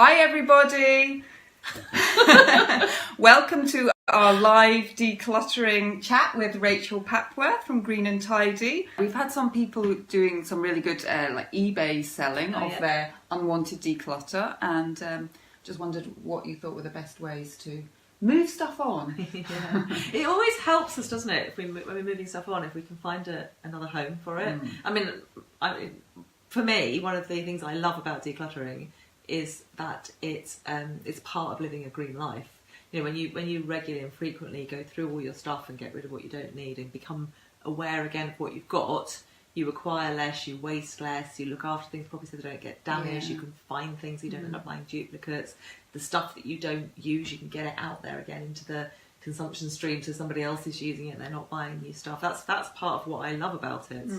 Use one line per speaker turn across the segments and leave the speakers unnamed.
Hi everybody! Welcome to our live decluttering chat with Rachel Papworth from Green and Tidy. We've had some people doing some really good like eBay selling of their unwanted declutter, and just wondered what you thought were the best ways to move stuff on.
Yeah. It always helps us, doesn't it, when we're moving stuff on, if we can find another home for it. I mean, for me, one of the things I love about decluttering is that it's part of living a green life. You know, when you regularly and frequently go through all your stuff and get rid of what you don't need and become aware again of what you've got, you acquire less, you waste less, you look after things properly so they don't get damaged, you can find things, you don't end up buying duplicates. The stuff that you don't use, you can get it out there again into the consumption stream so somebody else is using it and they're not buying new stuff. That's part of what I love about it.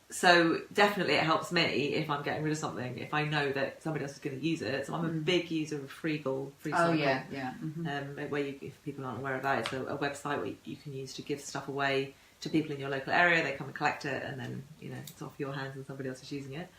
So definitely it helps me if I'm getting rid of something, if I know that somebody else is going to use it. So I'm a big user of free cycle. Where if people aren't aware of that, it's a website where you can use to give stuff away to people in your local area. They come and collect it, and then it's off your hands and somebody else is using it.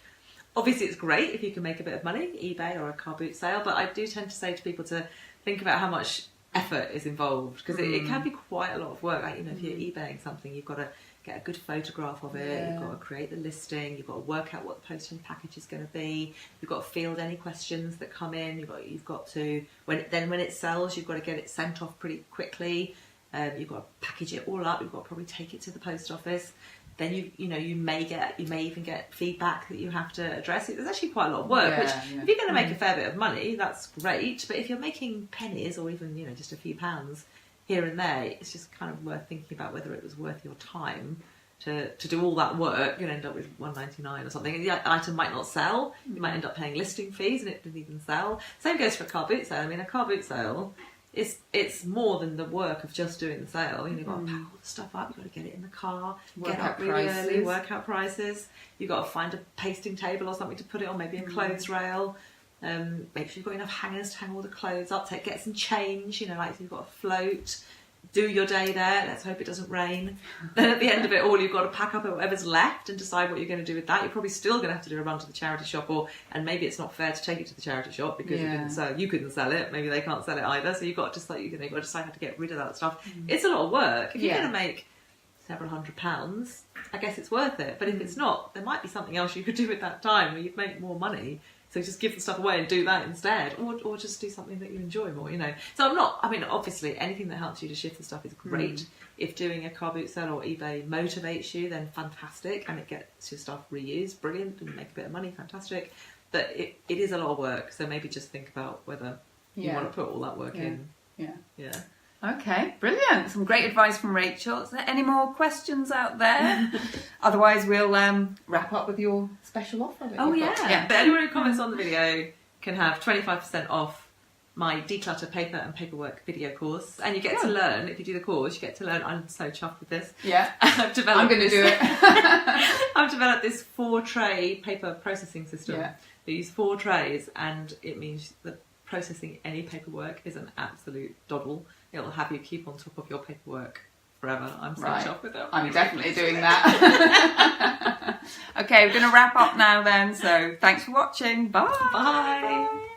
Obviously it's great if you can make a bit of money, eBay or a car boot sale, but I do tend to say to people to think about how much effort is involved, because it can be quite a lot of work. Like, if you're eBaying something, you've got to get a good photograph of it, you've got to create the listing, you've got to work out what the posting package is going to be, you've got to field any questions that come in, you've got to when it sells, you've got to get it sent off pretty quickly, you've got to package it all up, you've got to probably take it to the post office. Then you may even get feedback that you have to address. There's actually quite a lot of work. Which if you're going to make a fair bit of money, that's great. But if you're making pennies or even just a few pounds here and there, it's just kind of worth thinking about whether it was worth your time to do all that work. You're going to end up with $1.99 or something, and the item might not sell. You might end up paying listing fees, and it didn't even sell. Same goes for a car boot sale. I mean, a car boot sale, it's more than the work of just doing the sale. You've got to pack all the stuff up, you've got to get it in the car, get up really early, work out prices. You've got to find a pasting table or something to put it on, maybe a clothes rail. Make sure you've got enough hangers to hang all the clothes up. Get some change, like you've got a float. Do your day there. Let's hope it doesn't rain. Then at the end of it all, you've got to pack up whatever's left and decide what you're going to do with that. You're probably still going to have to do a run to the charity shop, and maybe it's not fair to take it to the charity shop because you couldn't sell it. Maybe they can't sell it either. So you've got to you've got to decide how to get rid of that stuff. It's a lot of work. If you're going to make several £100s, I guess it's worth it. But if it's not, there might be something else you could do with that time where you'd make more money. So just give the stuff away and do that instead, or just do something that you enjoy more, So obviously anything that helps you to shift the stuff is great. If doing a car boot sale or eBay motivates you, then fantastic, and it gets your stuff reused, brilliant, and you make a bit of money, fantastic. But it is a lot of work, so maybe just think about whether you want to put all that work in. Yeah.
Okay, brilliant. Some great advice from Rachel. Is there any more questions out there? Otherwise, we'll wrap up with your special offer.
But anyone who comments on the video can have 25% off my declutter paper and paperwork video course, and you get to learn. If you do the course, you get to learn. I'm so chuffed with this.
Yeah, I'm going to do it.
I've developed this 4-tray paper processing system. Yeah. They use 4 trays, and it means that processing any paperwork is an absolute doddle. It'll have you keep on top of your paperwork forever. I'm so chuffed with that.
I'm definitely doing that. Okay, we're going to wrap up now then. So thanks for watching. Bye.
Bye.